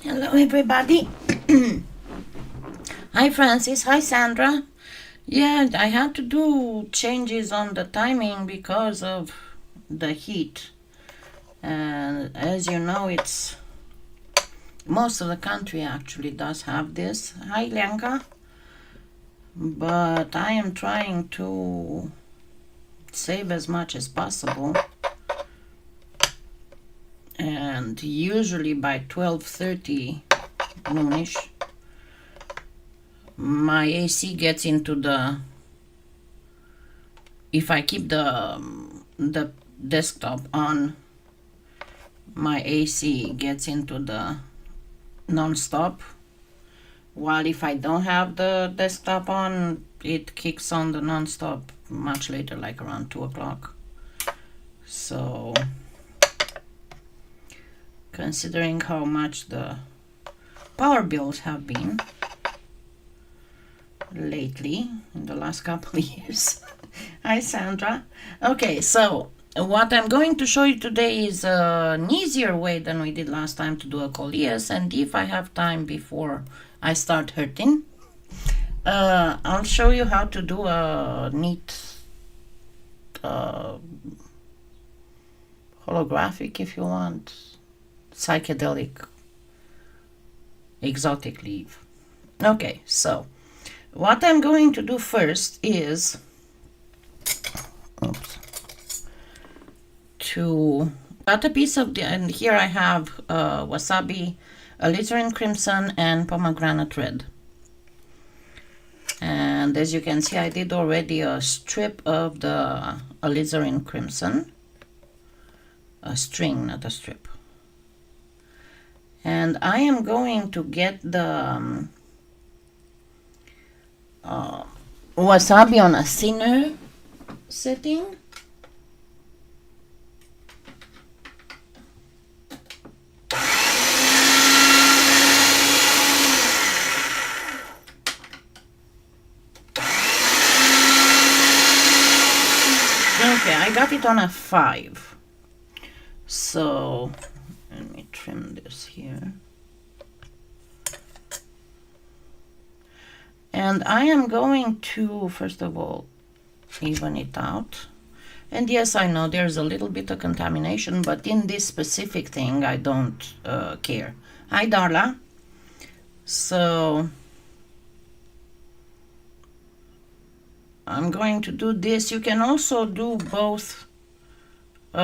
Hello, everybody. Hi, Francis. Hi, Sandra. Yeah, I had to do changes on the timing because of the heat. And as you know, it's most of the country actually does have this. Hi, Lenka. But I am trying to save as much as possible. And usually by 12:30 noonish, my AC gets into the, if I keep the desktop on, my AC gets into the non-stop, while if I don't have the desktop on, it kicks on the non-stop much later, like around 2 o'clock. So considering how much the power bills have been lately in the last couple of years. Hi, Sandra. Okay, so what I'm going to show you today is an easier way than we did last time to do a coleus, and if I have time before I start hurting, I'll show you how to do a neat holographic, if you want, psychedelic, exotic leaf. Okay, so what I'm going to do first is to cut a piece of the, and here I have wasabi, alizarin crimson, and pomegranate red. And as you can see, I did already a strip of the alizarin crimson, a string, not a strip. And I am going to get the wasabi on a thinner setting. Okay, I got it on a 5. So let me trim this here. And I am going to, first of all, even it out. And yes, I know there's a little bit of contamination, but in this specific thing, I don't care. Hi, Darla. So I'm going to do this. You can also do both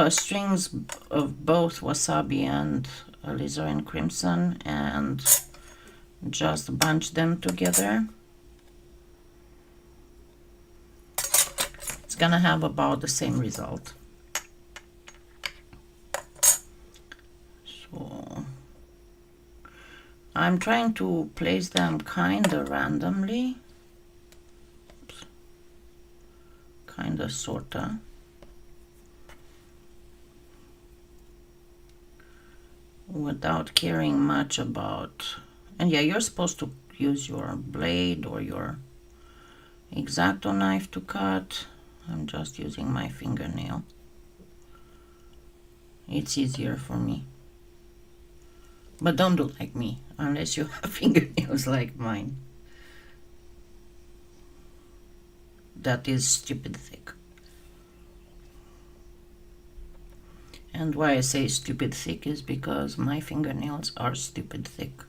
strings of both wasabi and alizarin crimson and just bunch them together. It's gonna have about the same result. So I'm trying to place them kinda randomly. Kinda sorta. Without caring much about, and yeah, you're supposed to use your blade or your X-Acto knife to cut. I'm just using my fingernail. It's easier for me. But don't do like me, unless you have fingernails like mine. That is stupid thick. And why I say stupid thick is because my fingernails are stupid thick.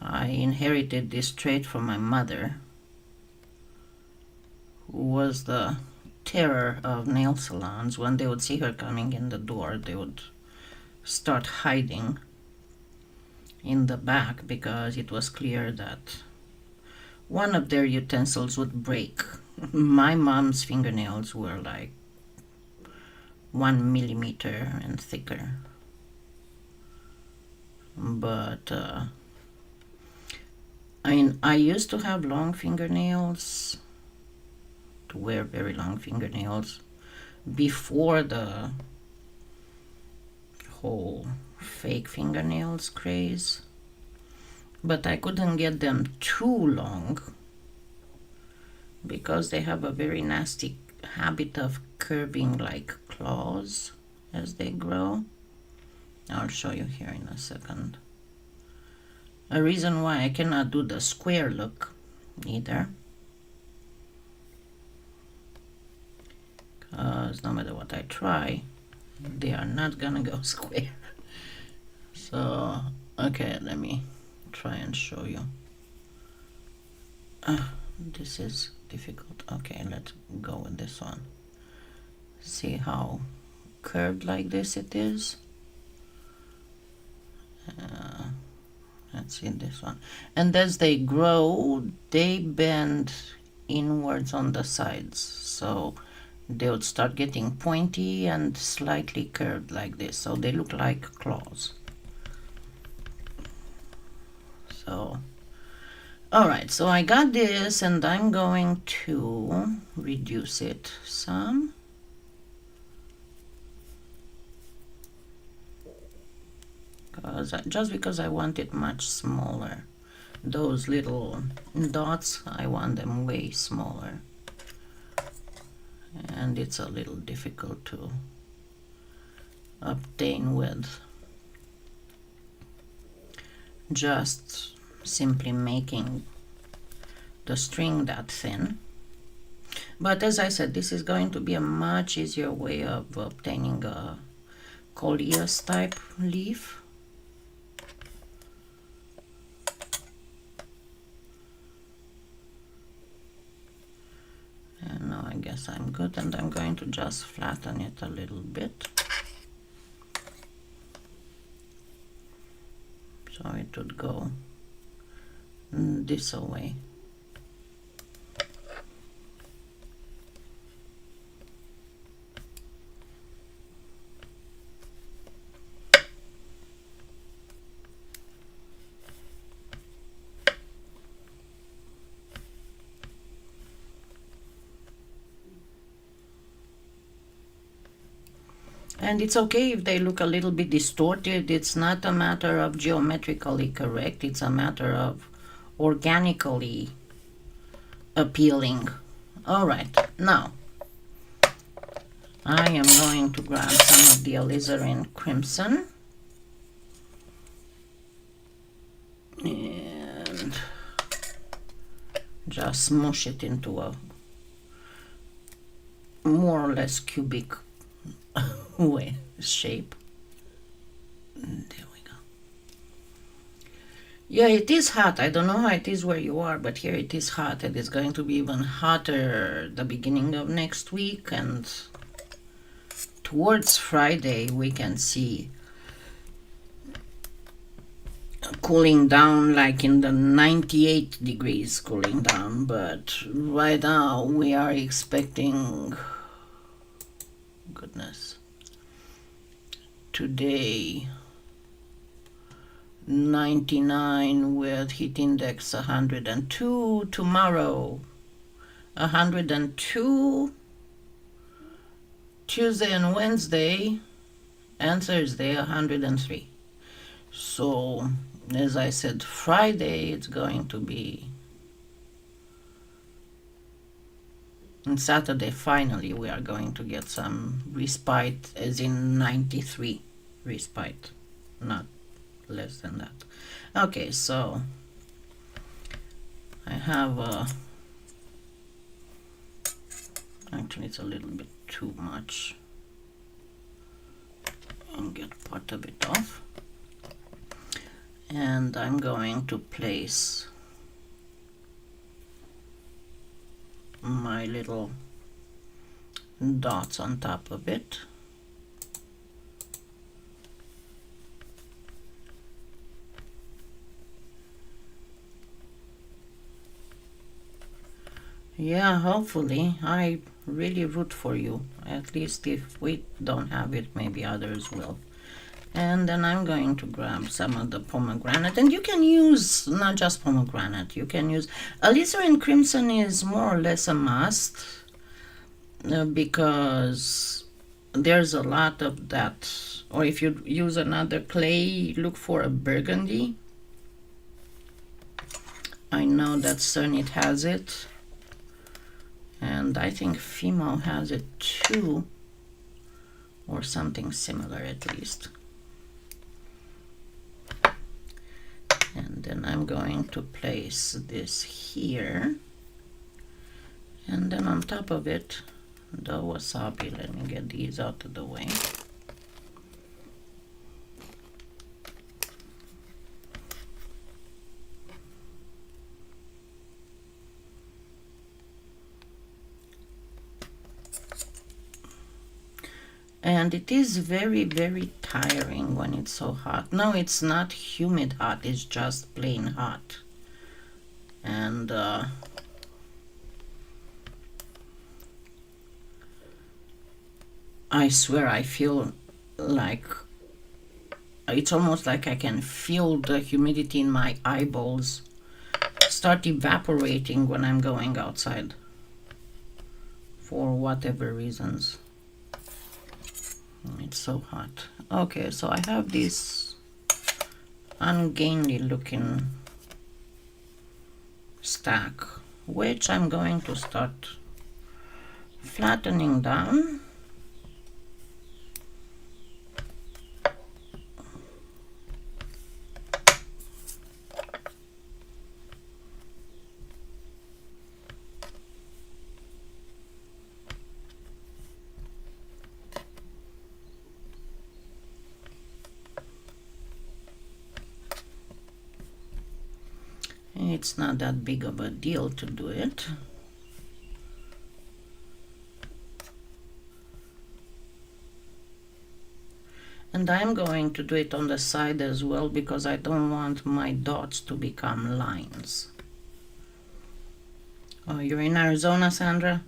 I inherited this trait from my mother, who was the terror of nail salons. When they would see her coming in the door, they would start hiding in the back because it was clear that one of their utensils would break. My mom's fingernails were like 1 millimeter and thicker. But I mean, I used to have long fingernails, to wear very long fingernails, before the whole fake fingernails craze. But I couldn't get them too long because they have a very nasty habit of curving like claws as they grow. I'll show you here in a second. A reason why I cannot do the square look either, because no matter what I try, they are not gonna go square. So, okay, let me try and show you. This is difficult. Okay, let's go with this one. See how curved like this it is? Let's see this one. And as they grow, they bend inwards on the sides. So they would start getting pointy and slightly curved like this. So they look like claws. So, all right, so I got this and I'm going to reduce it some. Just because I want it much smaller. Those little dots, I want them way smaller. And it's a little difficult to obtain with just simply making the string that thin. But as I said, this is going to be a much easier way of obtaining a coleus type leaf. And now I guess I'm good, and I'm going to just flatten it a little bit. So it would go this way. And it's okay if they look a little bit distorted. It's not a matter of geometrically correct. It's a matter of organically appealing. All right, now I am going to grab some of the alizarin crimson and just smush it into a more or less cubic way shape. There we go. Yeah, it is hot. I don't know how it is where you are, but here it is hot, and it's going to be even hotter the beginning of next week, and towards Friday we can see cooling down, like in the 98 degrees cooling down. But right now we are expecting, goodness, today 99 with heat index 102, tomorrow 102, Tuesday and Wednesday and Thursday 103. So as I said, Friday it's going to be, and Saturday finally we are going to get some respite, as in 93 respite, not less than that. Okay, so I have actually it's a little bit too much. I'll get part of it off, and I'm going to place my little dots on top of it. Yeah, hopefully. I really root for you. At least if we don't have it, maybe others will. And then I'm going to grab some of the pomegranate, and you can use not just pomegranate, you can use alizarin crimson. Is more or less a must because there's a lot of that. Or if you use another clay, look for a burgundy. I know that Cernit has it, and I think Fimo has it too, or something similar at least. And Then I'm going to place this here, and then on top of it the wasabi. Let me get these out of the way. And it is very, very tiring when it's so hot. No, it's not humid hot, it's just plain hot. And I swear I feel like it's almost like I can feel the humidity in my eyeballs start evaporating when I'm going outside for whatever reasons. It's so hot. Okay, so I have this ungainly looking stack, which I'm going to start flattening down. It's not that big of a deal to do it. And I'm going to do it on the side as well because I don't want my dots to become lines. Oh, you're in Arizona, Sandra?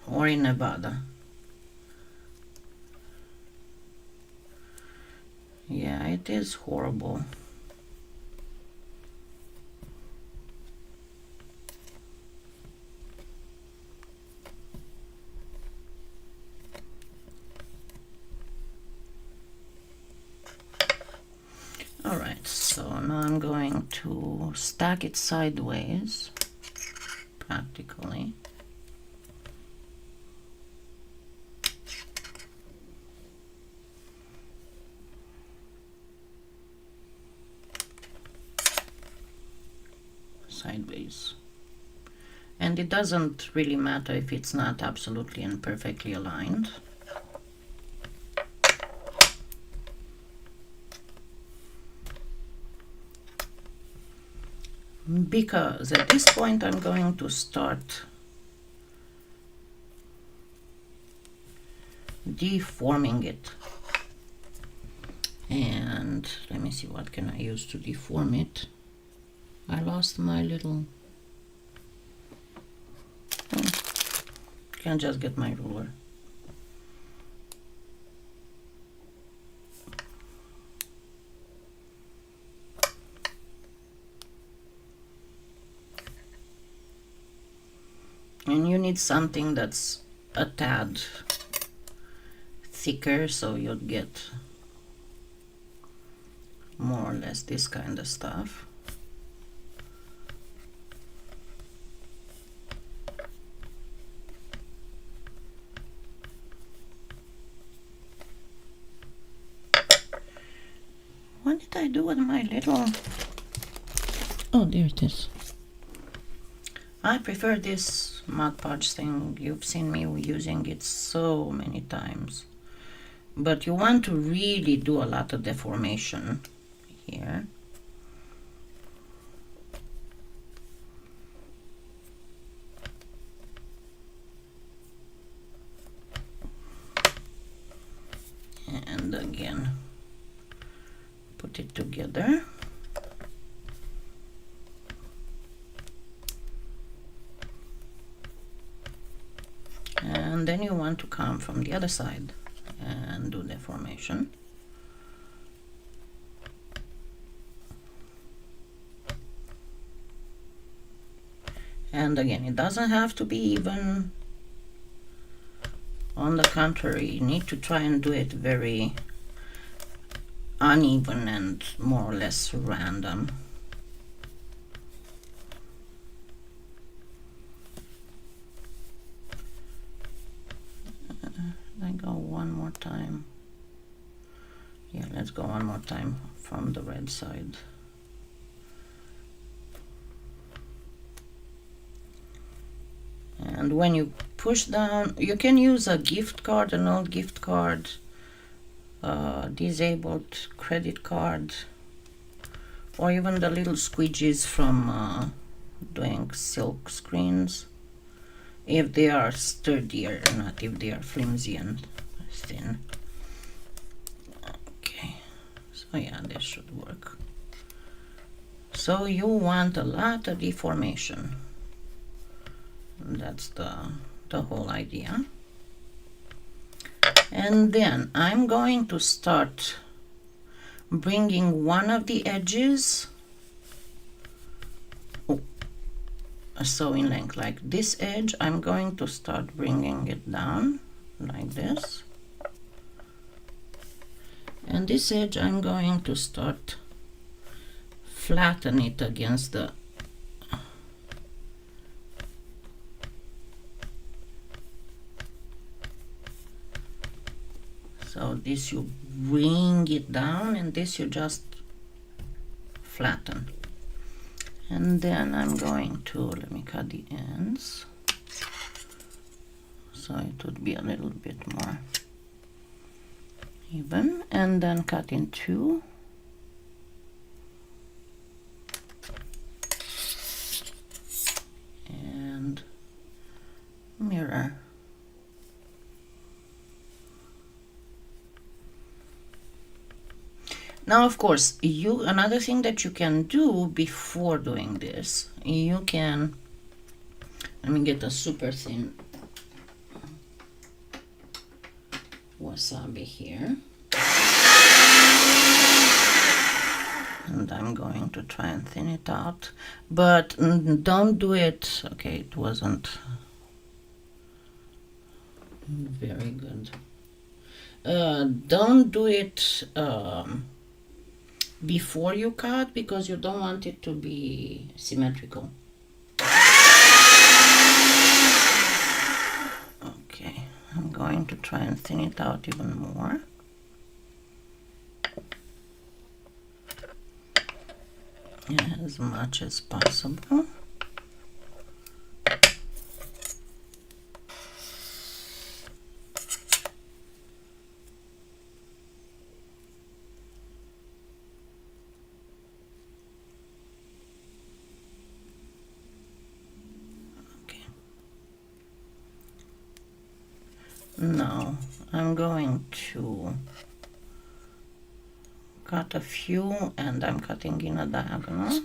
Or in Nevada? Yeah, it is horrible. Alright, so now I'm going to stack it sideways, practically. Sideways. And it doesn't really matter if it's not absolutely and perfectly aligned. Because at this point I'm going to start deforming it. And let me see, what can I use to deform it? I lost my little... Can't just get my ruler. And you need something that's a tad thicker, so you'll get more or less this kind of stuff. What did I do with my little... Oh, there it is. I prefer this Mod Podge thing. You've seen me using it so many times. But you want to really do a lot of deformation here. And again, put it together. And then you want to come from the other side and do deformation. And again, it doesn't have to be even. On the contrary, you need to try and do it very uneven and more or less random. I go one more time. Yeah, let's go one more time from the red side. And when you push down, you can use a gift card, an old gift card, disabled credit card, or even the little squeegees from doing silk screens, if they are sturdier, not if they are flimsy and thin. Okay, so yeah, this should work. So you want a lot of deformation. That's the whole idea. And then I'm going to start bringing one of the edges, so in length, like this edge, I'm going to start bringing it down like this. And this edge, I'm going to start flatten it against the so this you bring it down, and this you just flatten. And then I'm going to, let me cut the ends so it would be a little bit more even, and then cut in two. And mirror. Now, of course, another thing that you can do before doing this, you can, let me get a super thin wasabi here. And I'm going to try and thin it out, but don't do it, okay, it wasn't very good. Don't do it before you cut, because you don't want it to be symmetrical. Okay, I'm going to try and thin it out even more. As much as possible. Now I'm going to cut a few, and I'm cutting in a diagonal.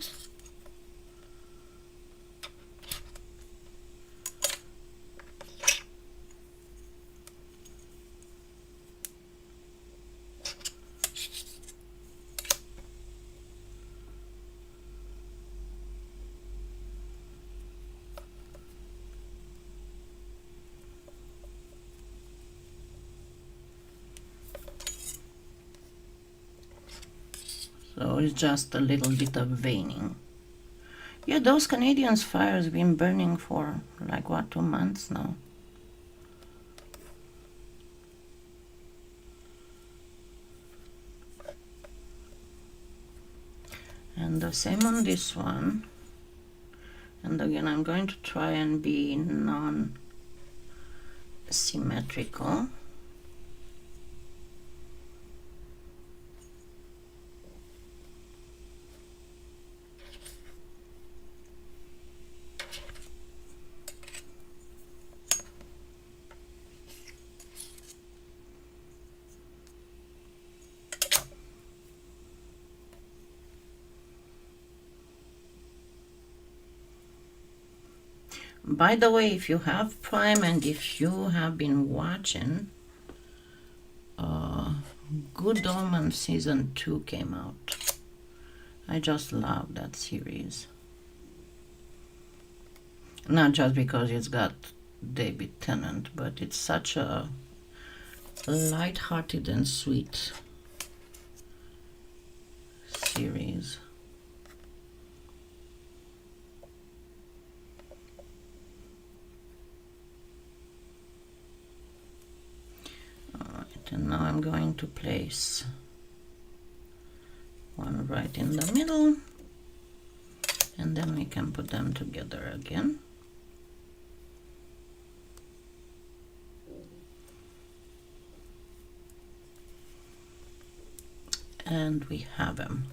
So it's just a little bit of veining. Yeah, those Canadian fires have been burning for like what, 2 months now. And the same on this one. And again, I'm going to try and be non-symmetrical. By the way, if you have Prime and if you have been watching, Good Omens Season 2 came out. I just love that series. Not just because it's got David Tennant, but it's such a light-hearted and sweet series. And now I'm going to place right in the middle, and then we can put them together again. And we have them.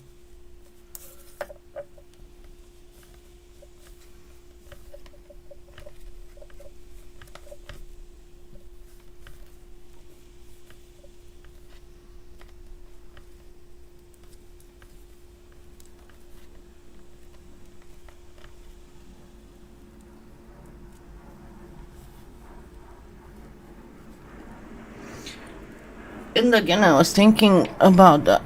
And again, I was thinking about the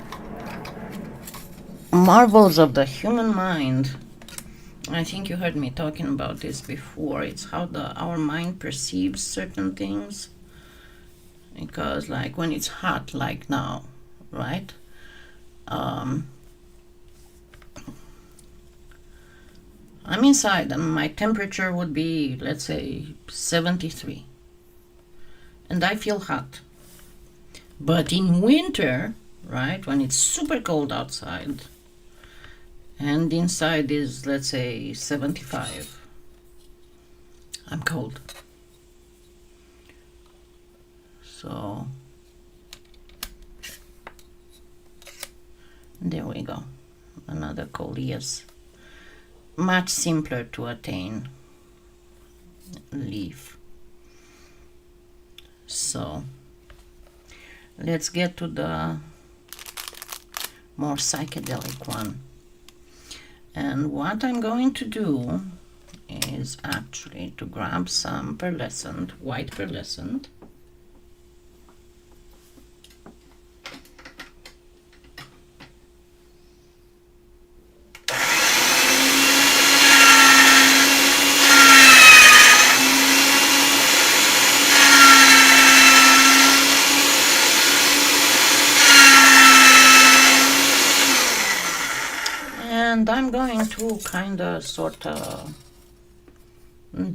marvels of the human mind. I think you heard me talking about this before. It's how our mind perceives certain things. Because like when it's hot like now, right? I'm inside and my temperature would be, let's say, 73. And I feel hot. But in winter, right, when it's super cold outside, and inside is, let's say, 75, I'm cold. So, there we go. Another cold, yes. Much simpler to attain leaf. So, let's get to the more psychedelic one. And what I'm going to do is actually to grab some pearlescent, white pearlescent. And I'm going to kind of sort of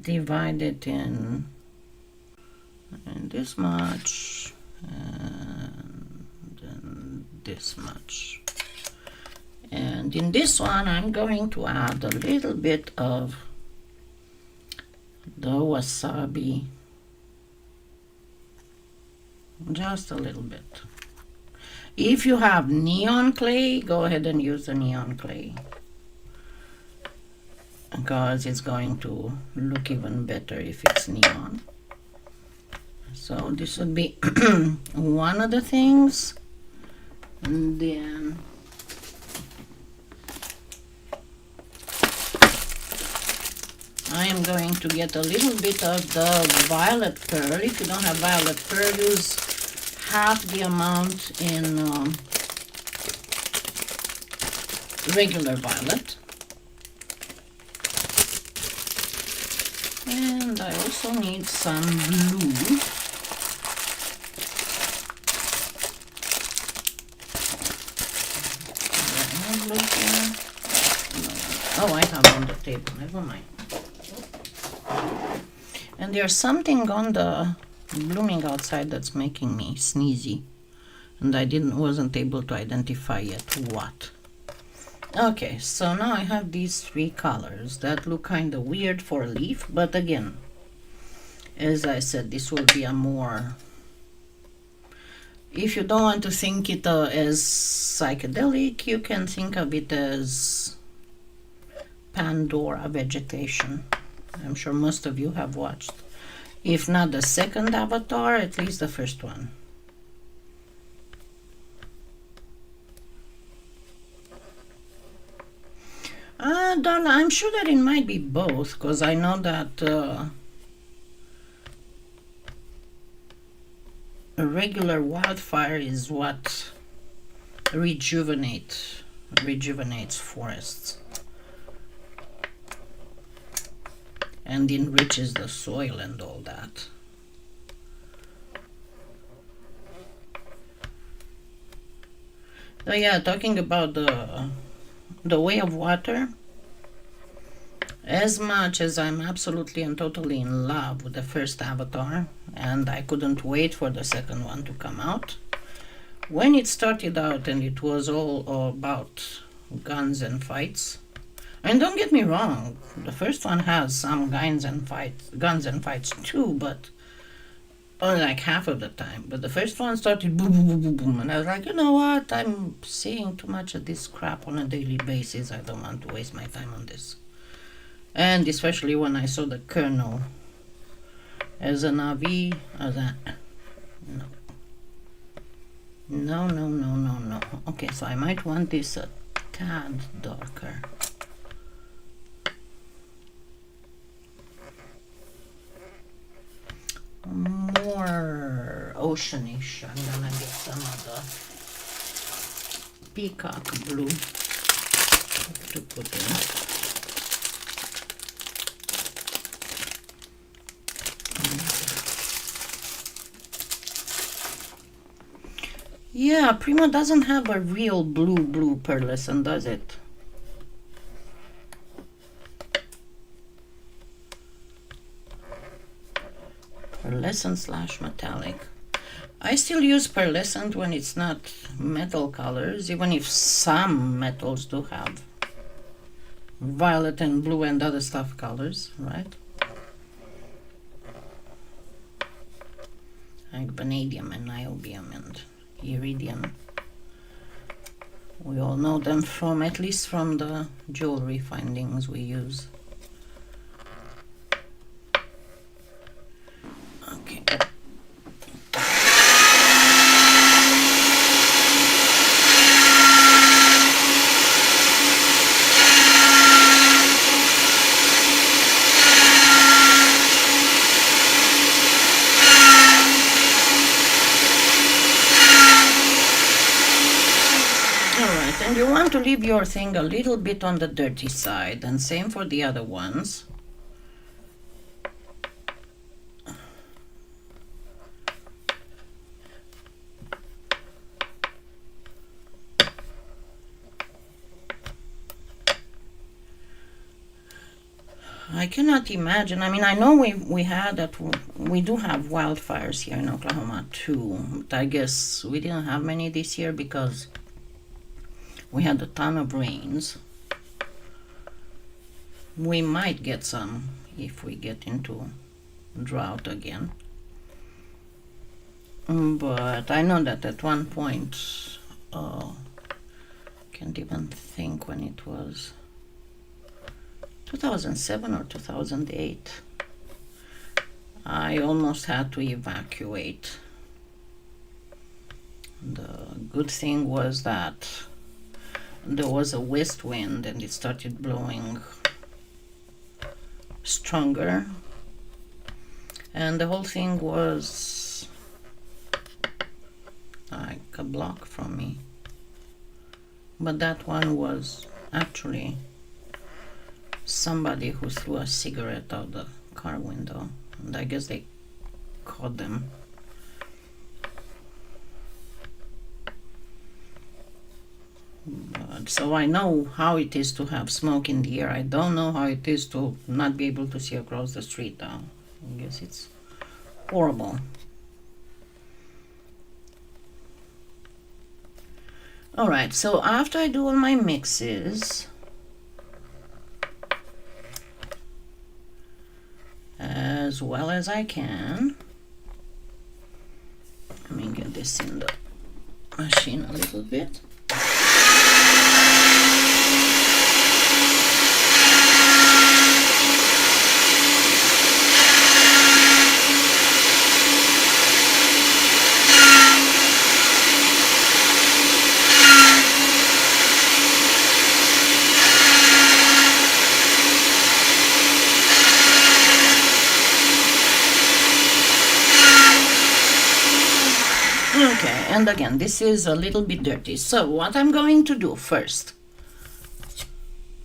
divide it in this much and then this much. And in this one I'm going to add a little bit of the wasabi, just a little bit. If you have neon clay, go ahead and use the neon clay, because it's going to look even better if it's neon. So this would be one of the things. And then I am going to get a little bit of the violet pearl. If you don't have violet pearl, use half the amount in regular violet. And I also need some blue. Oh, I have on the table, never mind. And there's something on the blooming outside that's making me sneezy, and I wasn't able to identify yet what. Okay, so now I have these three colors that look kind of weird for a leaf, but again, as I said, this will be a more, if you don't want to think it as psychedelic, you can think of it as Pandora vegetation. I'm sure most of you have watched, if not the second Avatar, at least the first one. Darla, I'm sure that it might be both, because I know that a regular wildfire is what rejuvenates forests and enriches the soil and all that. So yeah, talking about the way of water, as much as I'm absolutely and totally in love with the first Avatar, and I couldn't wait for the second one to come out, when it started out and it was all about guns and fights. And don't get me wrong, the first one has some guns and fights too, but only like half of the time. But the first one started boom, boom, boom, boom, boom, and I was like, you know what? I'm seeing too much of this crap on a daily basis. I don't want to waste my time on this. And especially when I saw the Colonel as an AV, I was like, no. No, no, no, no, no. Okay, so I might want this a tad darker. More oceanish. I'm gonna get some of the peacock blue to put in. Yeah, Premo doesn't have a real blue pearlescent, does it? Pearlescent / metallic. I still use pearlescent when it's not metal colors, even if some metals do have violet and blue and other stuff colors, right? Like vanadium and niobium and iridium. We all know them from, at least from the jewelry findings we use. Okay. And you want to leave your thing a little bit on the dirty side, and same for the other ones. I cannot imagine. I mean, I know we do have wildfires here in Oklahoma too, but I guess we didn't have many this year because we had a ton of rains. We might get some if we get into drought again. But I know that at one point, can't even think when it was, 2007 or 2008, I almost had to evacuate. The good thing was that there was a west wind and it started blowing stronger, and the whole thing was like a block from me. But that one was actually somebody who threw a cigarette out the car window, and I guess they caught them. But, so I know how it is to have smoke in the air. I don't know how it is to not be able to see across the street though. I guess it's horrible. Alright, so after I do all my mixes, as well as I can, let me get this in the machine a little bit. Okay, and again, this is a little bit dirty. So what I'm going to do first,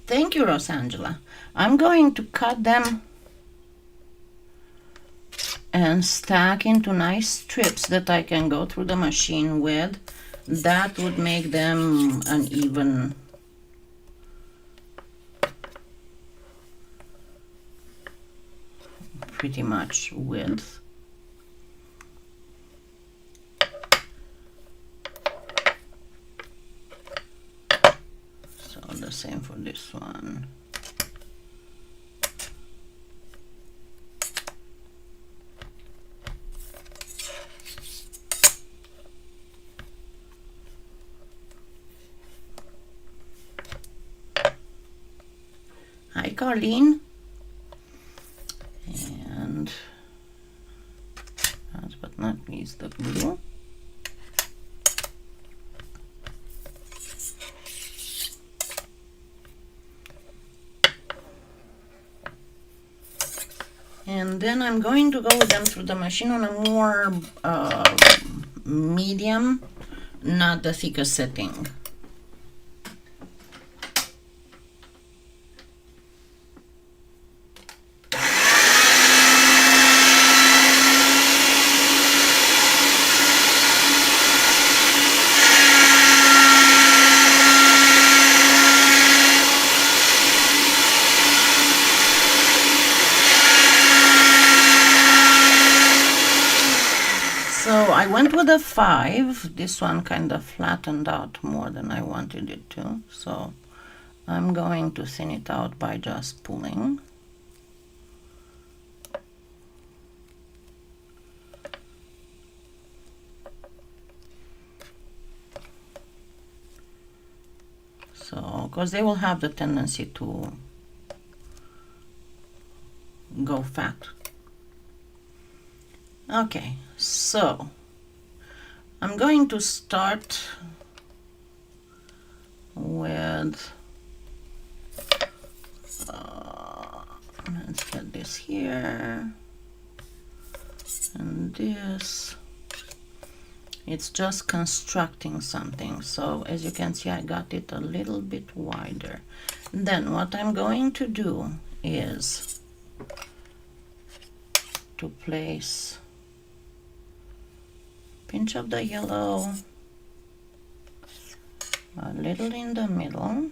thank you, Rosangela, I'm going to cut them and stack into nice strips that I can go through the machine with. That would make them an even pretty much width. So same for this one. Hi, Carlene. And last but not least, the blue. And then I'm going to go with them through the machine on a more medium, not the thickest setting. So I went with a 5. This one kind of flattened out more than I wanted it to. So I'm going to thin it out by just pulling. So, because they will have the tendency to go fat. Okay, so I'm going to start with, let's get this here, and this. It's just constructing something. So as you can see, I got it a little bit wider. Then what I'm going to do is to place pinch of the yellow, a little in the middle,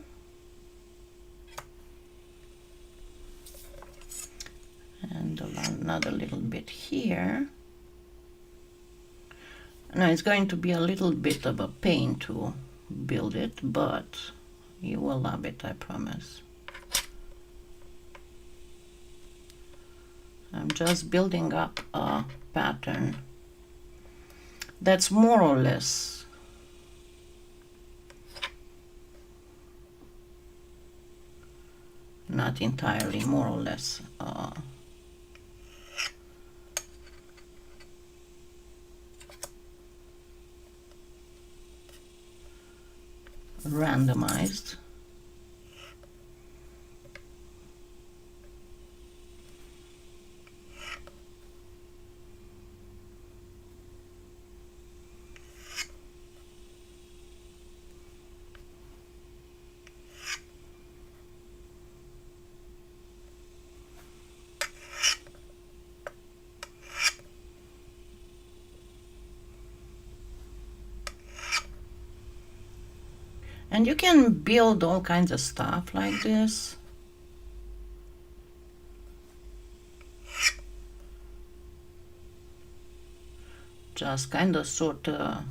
and another little bit here. Now it's going to be a little bit of a pain to build it, but you will love it, I promise. I'm just building up a pattern that's more or less not entirely, more or less randomized. And you can build all kinds of stuff like this. Just kind of sort of,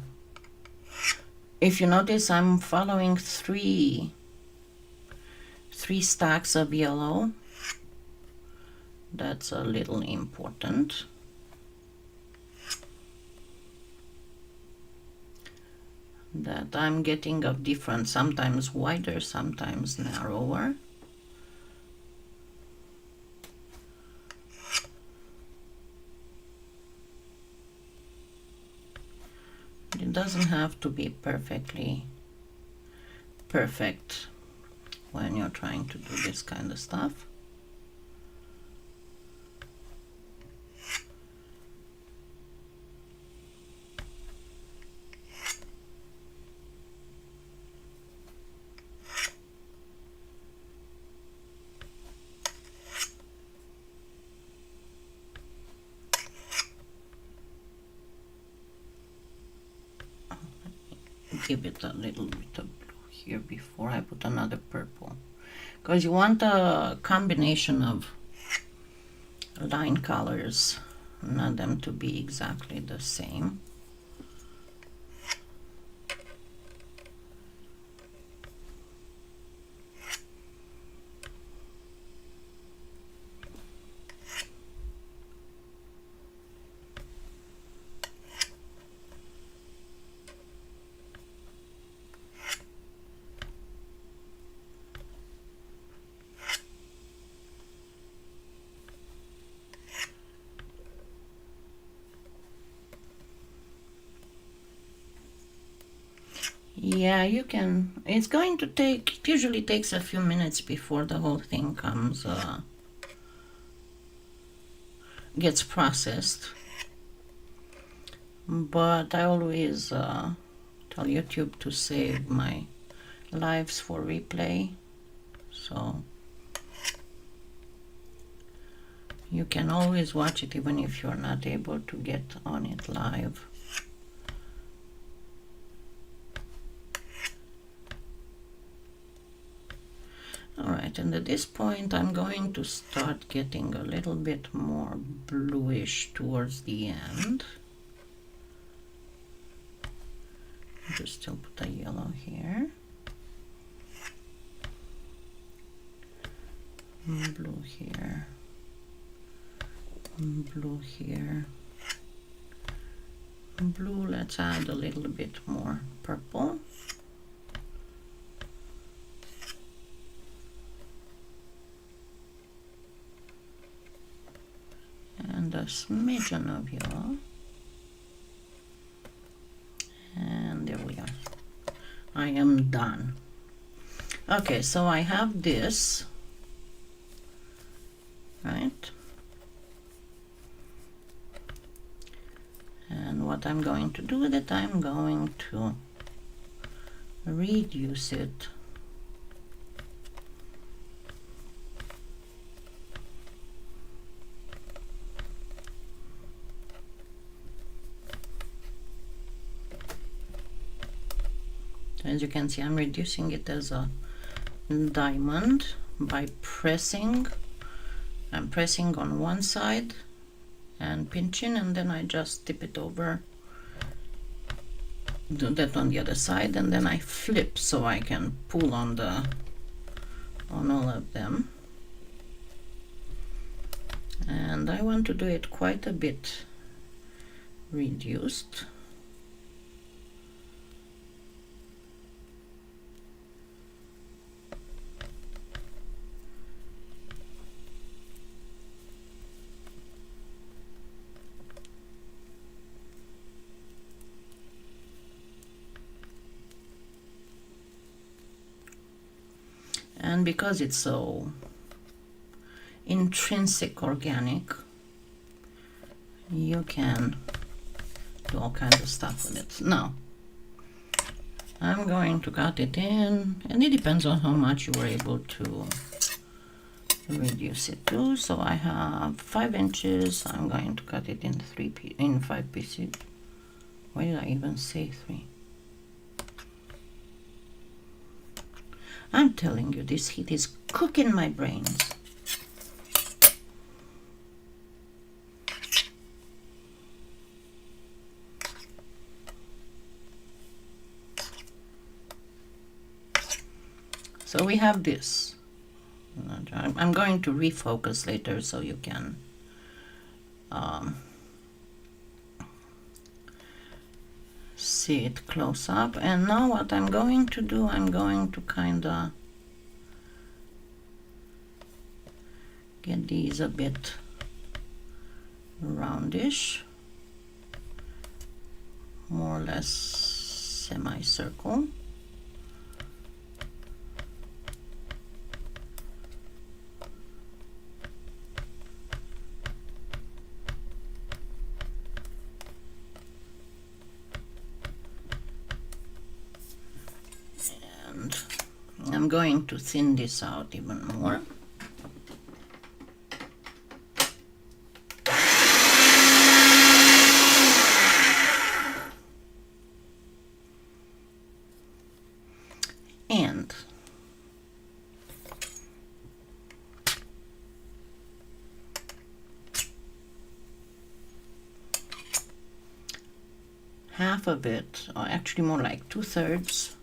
if you notice, I'm following three stacks of yellow. That's a little important. That I'm getting of different, sometimes wider, sometimes narrower. It doesn't have to be perfectly perfect when you're trying to do this kind of stuff. Give it a little bit of blue here before I put another purple, because you want a combination of line colors, not them to be exactly the same. Yeah, you can. It's going to take, it usually takes a few minutes before the whole thing comes, gets processed. But I always tell YouTube to save my lives for replay, so you can always watch it even if you're not able to get on it live. Alright, and at this point I'm going to start getting a little bit more bluish towards the end. Just still put a yellow here. Blue here. Blue here. Blue, let's add a little bit more purple. And a smidgen of yellow. And there we are. I am done. Okay, so I have this, right? And what I'm going to do with it, I'm going to reduce it as you can see. I'm reducing it as a diamond by pressing. I'm pressing on one side and pinching, and then I just tip it over, do that on the other side, and then I flip so I can pull on all of them. And I want to do it quite a bit reduced. And because it's so intrinsic organic, you can do all kinds of stuff with it. Now, I'm going to cut it in, and it depends on how much you were able to reduce it to. So I have 5 inches. I'm going to cut it in 5 pieces. Why did I even say 3? I'm telling you, this heat is cooking my brains. So we have this. I'm going to refocus later so you can see it close up. And now what I'm going to do, I'm going to kind of get these a bit roundish, more or less semicircle. I'm going to thin this out even more. And half of it, or actually more like 2/3,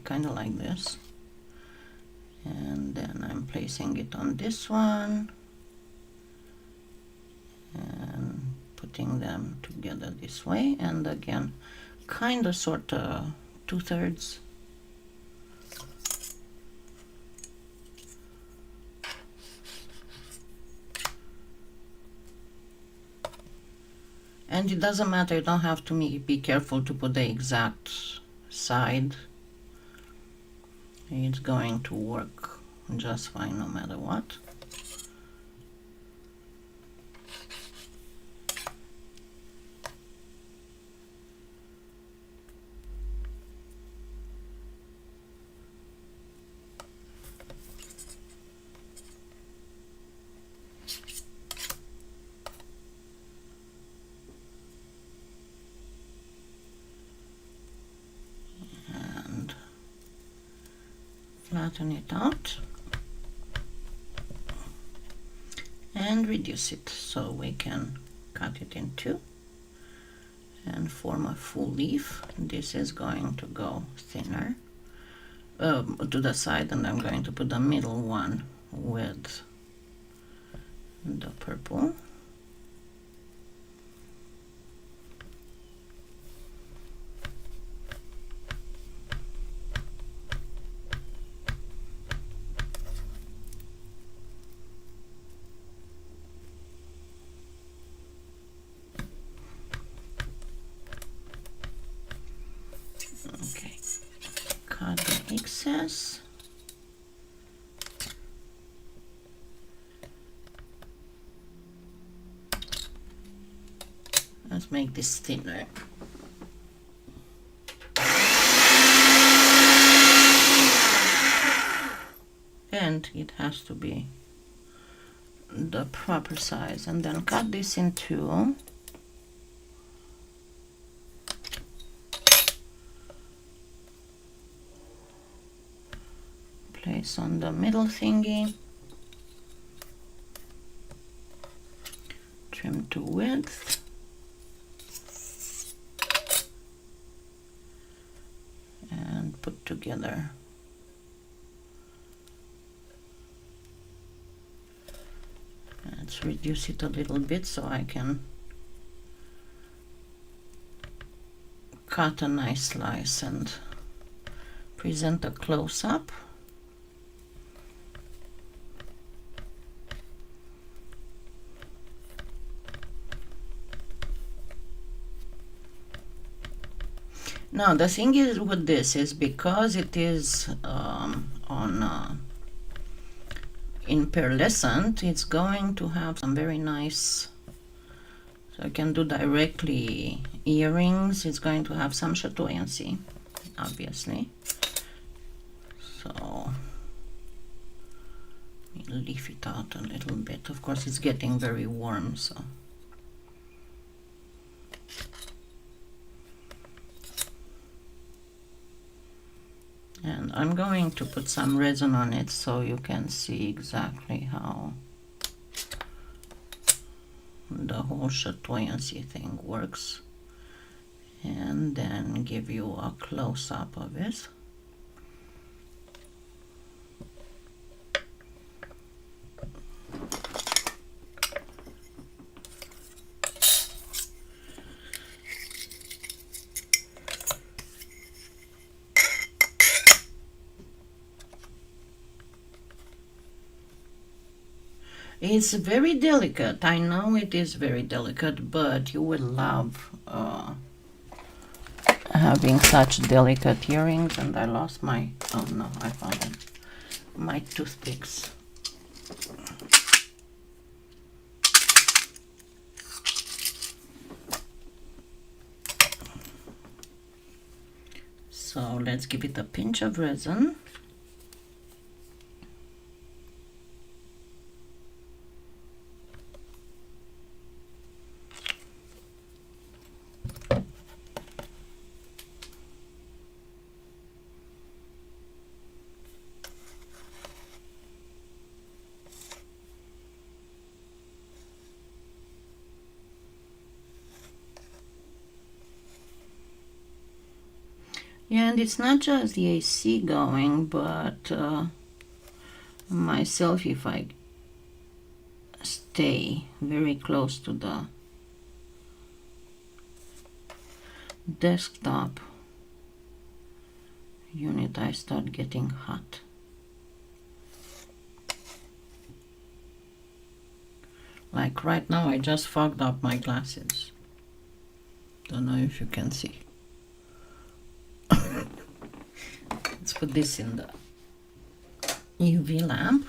kind of like this, and then I'm placing it on this one and putting them together this way, and again kind of sort of 2/3. And it doesn't matter, you don't have to be careful to put the exact side. It's going to work just fine no matter what. Flatten it out and reduce it so we can cut it in two and form a full leaf. This is going to go thinner to the side, and I'm going to put the middle one with the purple. Okay, cut the excess. Let's make this thinner. And it has to be the proper size. And then cut this in two. Place on the middle thingy. Trim to width. And put together. Let's reduce it a little bit so I can cut a nice slice and present a close-up. Now the thing is with this is because it is in pearlescent, it's going to have some very nice, so I can do directly earrings. It's going to have some chatoyancy, obviously. So leaf it out a little bit. Of course it's getting very warm, so and I'm going to put some resin on it so you can see exactly how the whole chatoyancy thing works, and then give you a close-up of it. It's very delicate. I know it is very delicate, but you will love having such delicate earrings. And I lost my, oh no, I found it. My toothpicks. So let's give it a pinch of resin. Yeah, and it's not just the AC going, but myself, if I stay very close to the desktop unit, I start getting hot. Like right now, I just fogged up my glasses. Don't know if you can see. Let's put this in the UV lamp.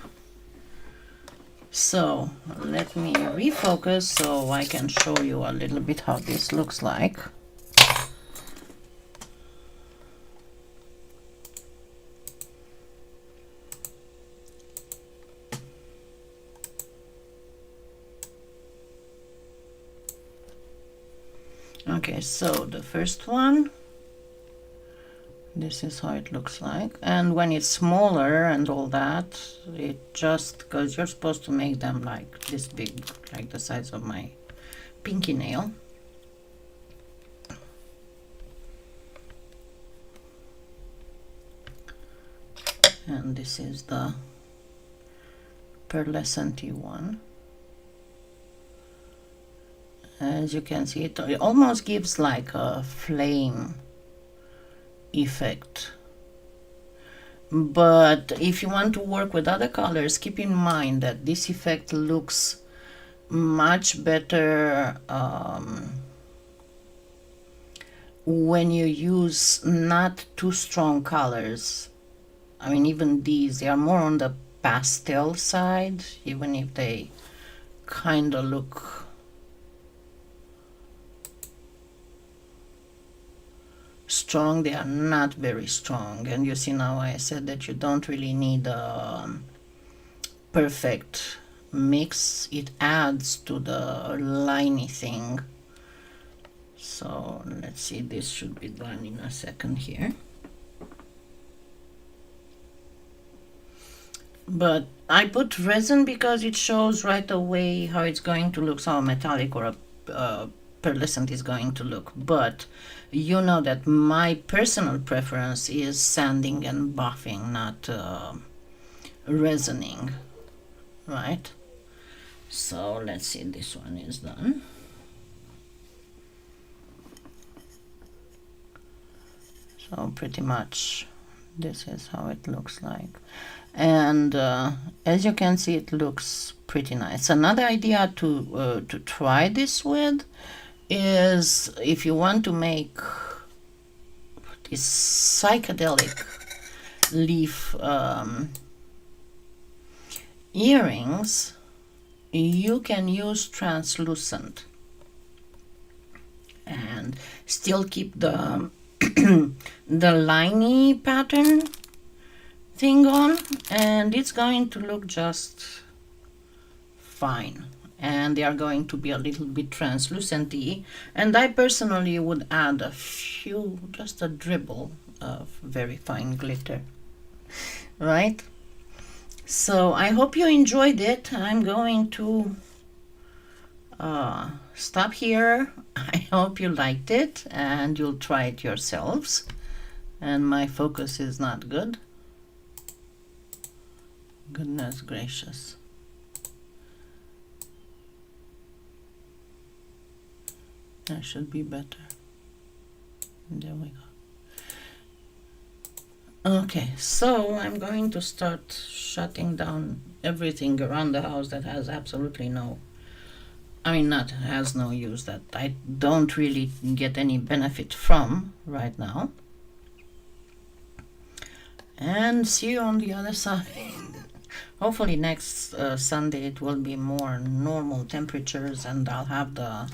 So let me refocus so I can show you a little bit how this looks like. Okay, so the first one, this is how it looks like. And when it's smaller and all that, it just, because you're supposed to make them like this big, like the size of my pinky nail. And this is the pearlescent one. As you can see, it almost gives like a flame effect. But if you want to work with other colors, keep in mind that this effect looks much better when you use not too strong colors. I mean, even these, they are more on the pastel side, even if they kind of look strong, they are not very strong. And you see now I said that you don't really need a perfect mix. It adds to the liney thing. So let's see, this should be done in a second here. But I put resin because it shows right away how it's going to look, how metallic or a pearlescent is going to look. But you know that my personal preference is sanding and buffing, not resining, right? So let's see, this one is done. So pretty much this is how it looks like. And as you can see, it looks pretty nice. Another idea to try this with is if you want to make these psychedelic leaf earrings, you can use translucent and still keep the the liney pattern thing on, and it's going to look just fine. And they are going to be a little bit translucent-y, and I personally would add a few, just a dribble of very fine glitter, right? So I hope you enjoyed it. I'm going to stop here. I hope you liked it and you'll try it yourselves. And my focus is not good. Goodness gracious. That should be better. There we go. Okay, so I'm going to start shutting down everything around the house that has absolutely no, I mean, not has no use, that I don't really get any benefit from right now. And see you on the other side. Hopefully next Sunday it will be more normal temperatures and I'll have the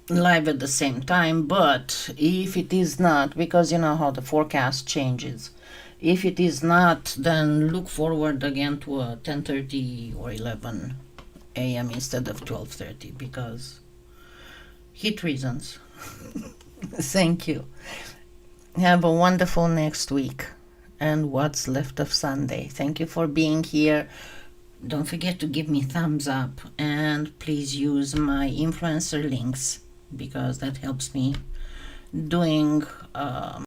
live at the same time. But if it is not, because you know how the forecast changes, if it is not, then look forward again to a 10:30 or 11 a.m. instead of 12:30 because heat reasons. Thank you. Have a wonderful next week and what's left of Sunday. Thank you for being here. Don't forget to give me thumbs up and please use my influencer links because that helps me doing